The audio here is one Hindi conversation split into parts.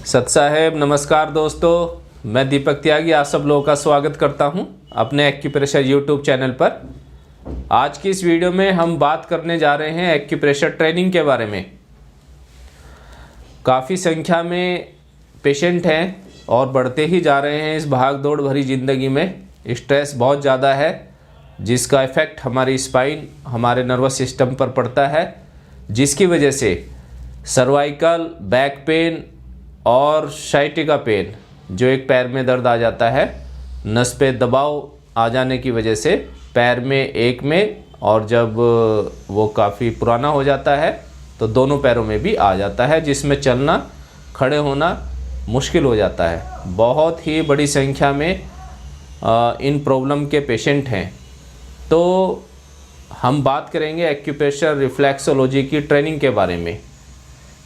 सत साहेब नमस्कार दोस्तों, मैं दीपक त्यागी आप सब लोगों का स्वागत करता हूं अपने एक्यूप्रेशर यूट्यूब चैनल पर। आज की इस वीडियो में हम बात करने जा रहे हैं एक्यूप्रेशर ट्रेनिंग के बारे में। काफ़ी संख्या में पेशेंट हैं और बढ़ते ही जा रहे हैं। इस भाग दौड़ भरी ज़िंदगी में स्ट्रेस बहुत ज़्यादा है, जिसका इफ़ेक्ट हमारी स्पाइन, हमारे नर्वस सिस्टम पर पड़ता है, जिसकी वजह से सर्वाइकल, बैक पेन और साइटिका पेन, जो एक पैर में दर्द आ जाता है, नस पे दबाव आ जाने की वजह से पैर में एक में, और जब वो काफ़ी पुराना हो जाता है तो दोनों पैरों में भी आ जाता है, जिसमें चलना, खड़े होना मुश्किल हो जाता है। बहुत ही बड़ी संख्या में इन प्रॉब्लम के पेशेंट हैं। तो हम बात करेंगे एक्यूप्रेशर रिफ्लेक्सोलॉजी की ट्रेनिंग के बारे में।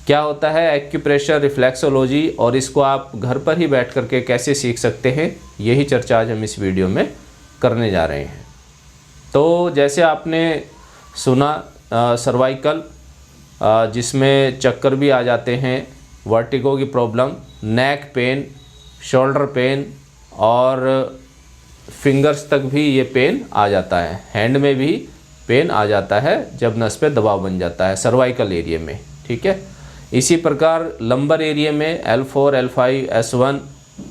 क्या होता है एक्यूप्रेशर रिफ्लेक्सोलॉजी और इसको आप घर पर ही बैठ करके कैसे सीख सकते हैं, यही चर्चा आज हम इस वीडियो में करने जा रहे हैं। तो जैसे आपने सुना सर्वाइकल, जिसमें चक्कर भी आ जाते हैं, वर्टिगो की problem, neck pain, shoulder pain और फिंगर्स तक भी ये पेन आ जाता है। हैंड में भी पेन आ जाता है जब नस पे दबाव बन जाता है सर्वाइकल एरिया में, ठीक है। इसी प्रकार लंबर एरिया में L4, L5, S1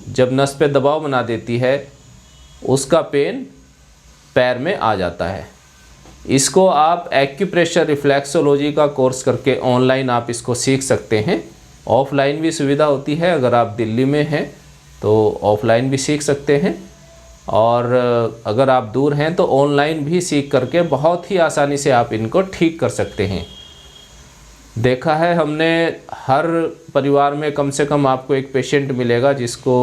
जब नस पे दबाव बना देती है, उसका पेन पैर में आ जाता है। इसको आप एक्यूप्रेशर रिफ्लेक्सोलॉजी का कोर्स करके ऑनलाइन आप इसको सीख सकते हैं। ऑफलाइन भी सुविधा होती है, अगर आप दिल्ली में हैं तो ऑफलाइन भी सीख सकते हैं, और अगर आप दूर हैं तो ऑनलाइन भी सीख करके बहुत ही आसानी से आप इनको ठीक कर सकते हैं। देखा है हमने, हर परिवार में कम से कम आपको एक पेशेंट मिलेगा जिसको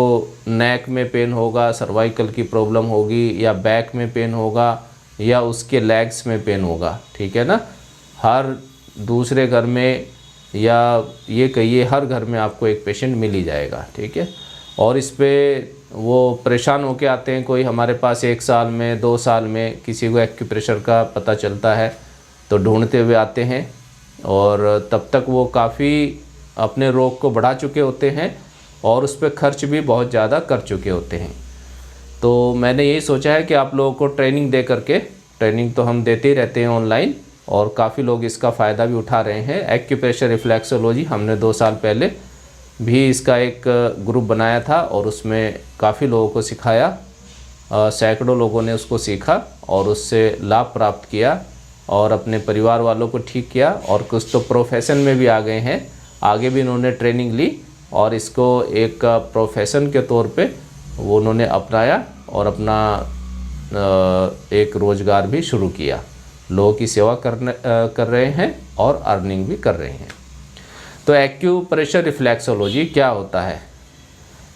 नेक में पेन होगा, सर्वाइकल की प्रॉब्लम होगी, या बैक में पेन होगा, या उसके लेग्स में पेन होगा, ठीक है ना। हर दूसरे घर में, या ये कहिए हर घर में आपको एक पेशेंट मिल ही जाएगा, ठीक है। और इस पे वो परेशान होके आते हैं। कोई हमारे पास 1 साल में, 2 साल में किसी को एक्यूप्रेशर का पता चलता है तो ढूंढते हुए आते हैं, और तब तक वो काफ़ी अपने रोग को बढ़ा चुके होते हैं और उस पर खर्च भी बहुत ज़्यादा कर चुके होते हैं। तो मैंने यही सोचा है कि आप लोगों को ट्रेनिंग दे करके, ट्रेनिंग तो हम देते ही रहते हैं ऑनलाइन, और काफ़ी लोग इसका फ़ायदा भी उठा रहे हैं। एक्यूप्रेशर रिफ्लेक्सोलॉजी हमने 2 साल पहले भी इसका एक ग्रुप बनाया था और उसमें काफ़ी लोगों को सिखाया। सैकड़ों लोगों ने उसको सीखा और उससे लाभ प्राप्त किया और अपने परिवार वालों को ठीक किया, और कुछ तो प्रोफेशन में भी आ गए हैं। आगे भी इन्होंने ट्रेनिंग ली और इसको एक प्रोफेशन के तौर पे वो उन्होंने अपनाया और अपना एक रोज़गार भी शुरू किया। लोगों की सेवा कर रहे हैं और अर्निंग भी कर रहे हैं। तो एक्यूप्रेशर रिफ्लेक्सोलॉजी क्या होता है?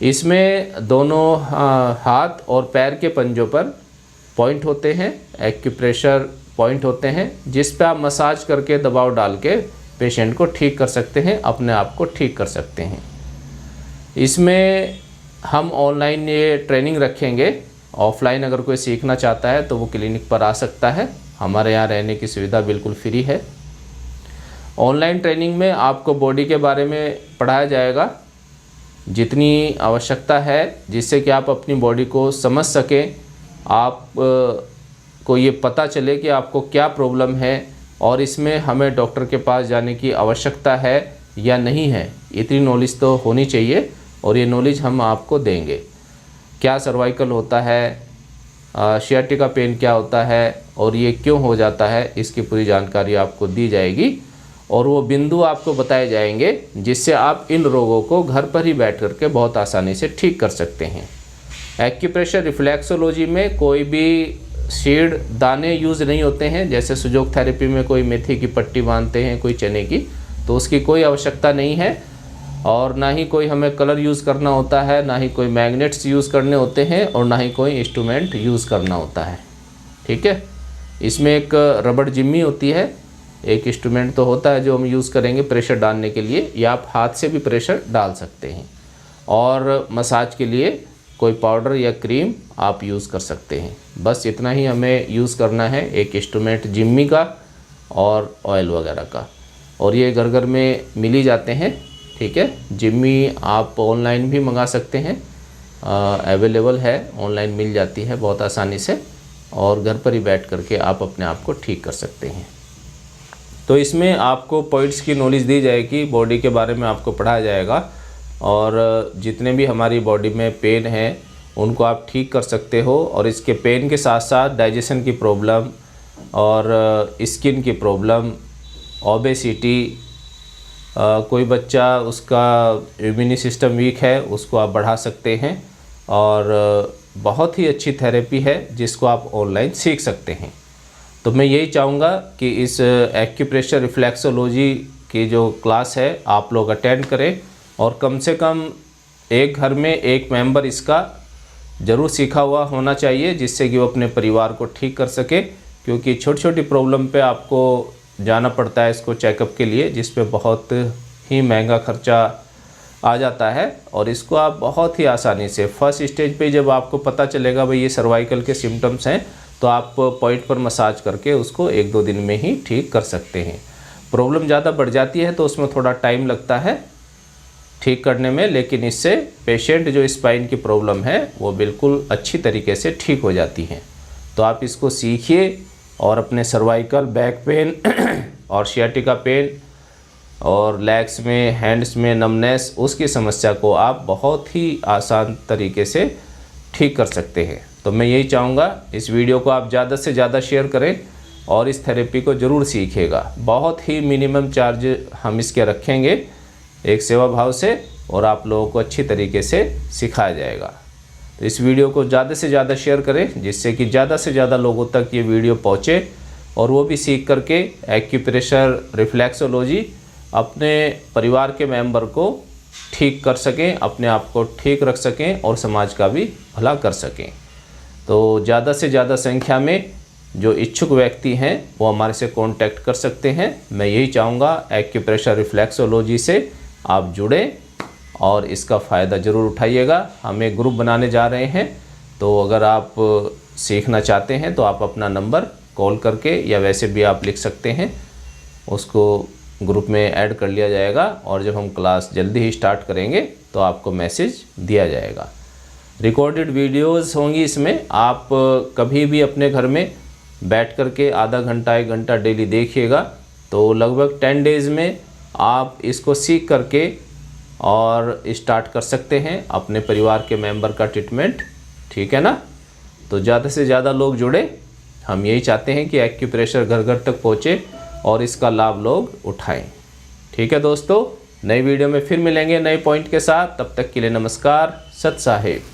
इसमें दोनों हाथ और पैर के पंजों पर पॉइंट होते हैं, एक्यूप्रेशर पॉइंट होते हैं, जिस पे आप मसाज करके, दबाव डाल के पेशेंट को ठीक कर सकते हैं, अपने आप को ठीक कर सकते हैं। इसमें हम ऑनलाइन ये ट्रेनिंग रखेंगे। ऑफलाइन अगर कोई सीखना चाहता है तो वो क्लिनिक पर आ सकता है। हमारे यहाँ रहने की सुविधा बिल्कुल फ्री है। ऑनलाइन ट्रेनिंग में आपको बॉडी के बारे में पढ़ाया जाएगा, जितनी आवश्यकता है, जिससे कि आप अपनी बॉडी को समझ सकें, आप को ये पता चले कि आपको क्या प्रॉब्लम है और इसमें हमें डॉक्टर के पास जाने की आवश्यकता है या नहीं है। इतनी नॉलेज तो होनी चाहिए, और ये नॉलेज हम आपको देंगे। क्या सर्वाइकल होता है, सियाटिका पेन क्या होता है और ये क्यों हो जाता है, इसकी पूरी जानकारी आपको दी जाएगी, और वो बिंदु आपको बताए जाएंगे जिससे आप इन रोगों को घर पर ही बैठ करके बहुत आसानी से ठीक कर सकते हैं। एक्यूप्रेशर रिफ्लेक्सोलॉजी में कोई भी सीड, दाने यूज़ नहीं होते हैं। जैसे सुजोग थेरेपी में कोई मेथी की पट्टी बांधते हैं, कोई चने की, तो उसकी कोई आवश्यकता नहीं है। और ना ही कोई हमें कलर यूज़ करना होता है, ना ही कोई मैग्नेट्स यूज़ करने होते हैं, और ना ही कोई इंस्ट्रूमेंट यूज़ करना होता है, ठीक है। इसमें एक रबड़ जिम्मी होती है, एक इंस्ट्रूमेंट तो होता है जो हम यूज़ करेंगे प्रेशर डालने के लिए, या आप हाथ से भी प्रेशर डाल सकते हैं, और मसाज के लिए कोई पाउडर या क्रीम आप यूज़ कर सकते हैं। बस इतना ही हमें यूज़ करना है, एक इंस्ट्रूमेंट जिम्मी का और ऑयल वगैरह का, और ये घर घर में मिल ही जाते हैं, ठीक है। जिम्मी आप ऑनलाइन भी मंगा सकते हैं, अवेलेबल है, ऑनलाइन मिल जाती है बहुत आसानी से, और घर पर ही बैठ करके आप अपने आप को ठीक कर सकते हैं। तो इसमें आपको पॉइंट्स की नॉलेज दी जाएगी, बॉडी के बारे में आपको पढ़ाया जाएगा, और जितने भी हमारी बॉडी में पेन है उनको आप ठीक कर सकते हो। और इसके पेन के साथ साथ डाइजेशन की प्रॉब्लम और स्किन की प्रॉब्लम, ओबेसिटी, कोई बच्चा उसका इम्यूनी सिस्टम वीक है उसको आप बढ़ा सकते हैं, और बहुत ही अच्छी थेरेपी है जिसको आप ऑनलाइन सीख सकते हैं। तो मैं यही चाहूँगा कि इस एक्यूप्रेशर रिफ्लेक्सोलॉजी की जो क्लास है आप लोग अटेंड करें, और कम से कम एक घर में एक मेंबर इसका ज़रूर सीखा हुआ होना चाहिए, जिससे कि वो अपने परिवार को ठीक कर सके। क्योंकि छोटी छोटी प्रॉब्लम पे आपको जाना पड़ता है इसको चेकअप के लिए, जिस पे बहुत ही महंगा खर्चा आ जाता है, और इसको आप बहुत ही आसानी से फर्स्ट स्टेज पे जब आपको पता चलेगा भाई ये सर्वाइकल के सिम्टम्स हैं, तो आप पॉइंट पर मसाज करके उसको 1-2 दिन में ही ठीक कर सकते हैं। प्रॉब्लम ज़्यादा बढ़ जाती है तो उसमें थोड़ा टाइम लगता है ठीक करने में, लेकिन इससे पेशेंट जो स्पाइन की प्रॉब्लम है वो बिल्कुल अच्छी तरीके से ठीक हो जाती हैं। तो आप इसको सीखिए और अपने सर्वाइकल, बैक पेन और सियाटिका पेन और लेग्स में, हैंड्स में नमनेस, उसकी समस्या को आप बहुत ही आसान तरीके से ठीक कर सकते हैं। तो मैं यही चाहूँगा इस वीडियो को आप ज़्यादा से ज़्यादा शेयर करें और इस थेरेपी को ज़रूर सीखिएगा। बहुत ही मिनिमम चार्ज हम इसके रखेंगे एक सेवा भाव से, और आप लोगों को अच्छी तरीके से सिखाया जाएगा। तो इस वीडियो को ज़्यादा से ज़्यादा शेयर करें, जिससे कि ज़्यादा से ज़्यादा लोगों तक ये वीडियो पहुँचे और वो भी सीख करके एक्यूप्रेशर रिफ्लेक्सोलॉजी अपने परिवार के मेंबर को ठीक कर सकें, अपने आप को ठीक रख सकें और समाज का भी भला कर सकें। तो ज़्यादा से ज़्यादा संख्या में जो इच्छुक व्यक्ति हैं वो हमारे से कांटेक्ट कर सकते हैं। मैं यही चाहूँगा एक्यूप्रेशर रिफ्लेक्सोलॉजी से आप जुड़ें और इसका फ़ायदा ज़रूर उठाइएगा। हम एक ग्रुप बनाने जा रहे हैं, तो अगर आप सीखना चाहते हैं तो आप अपना नंबर कॉल करके या वैसे भी आप लिख सकते हैं, उसको ग्रुप में ऐड कर लिया जाएगा, और जब हम क्लास जल्दी ही स्टार्ट करेंगे तो आपको मैसेज दिया जाएगा। रिकॉर्डेड वीडियोस होंगी इसमें, आप कभी भी अपने घर में बैठ करके आधा घंटा 1 घंटा डेली देखिएगा, तो लगभग 10 डेज़ में आप इसको सीख करके और स्टार्ट कर सकते हैं अपने परिवार के मेंबर का ट्रीटमेंट, ठीक है ना। तो ज़्यादा से ज़्यादा लोग जुड़े, हम यही चाहते हैं कि एक्यूप्रेशर घर घर तक पहुँचे और इसका लाभ लोग उठाएं। ठीक है दोस्तों, नई वीडियो में फिर मिलेंगे नए पॉइंट के साथ। तब तक के लिए नमस्कार, सत साहेब।